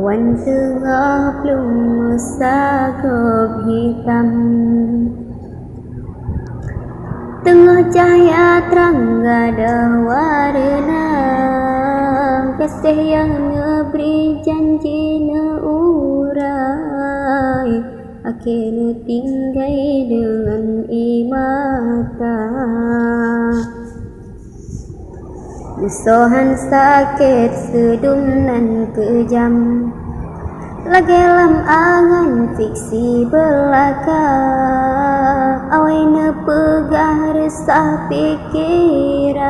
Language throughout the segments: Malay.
Awan tengah belum sagap hitam, tengah cahaya terang ada warna. Kasih yang ngeberi janji neurai, akhirnya tinggal dengan imata. Musuhan sakit sedum nan kejam, lagi lam angan fiksi belaka. Awai pegah resah pikiran,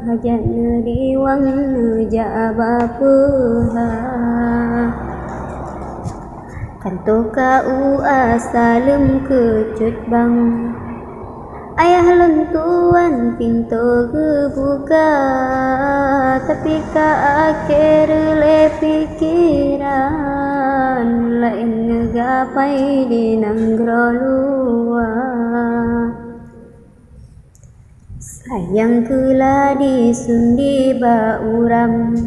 hajat diwang jaba peha. Kanto kau asalem kecut bang, ayah lentuan pintu kebuka. Tapi ka akhir le pikiran, lain ngegapai di nanggro luar. Sayang kula disundi bauram,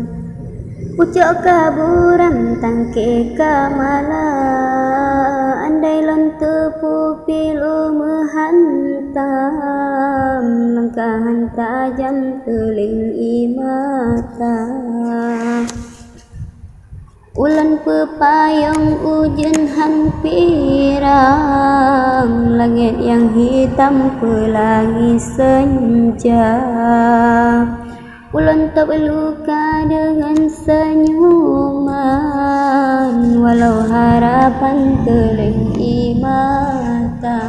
pucuk kaburam tangke kamala. Andai lentepu pilu menghantam, langkahan tajam teling imata. Ulan pepayung ujen hampiram, langit yang hitam pelangi senja. Ulan tak berluka dengan senyuman, walau harapan teling imata.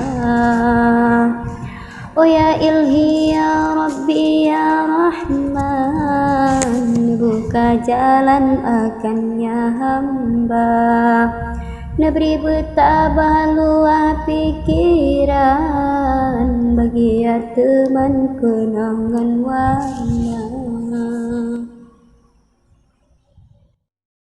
Oh ya Ilhi ya Rabbi ya Rahman, buka jalan akannya hamba. Neberi bertabah luah pikiran, bagi ya teman kenangan warna.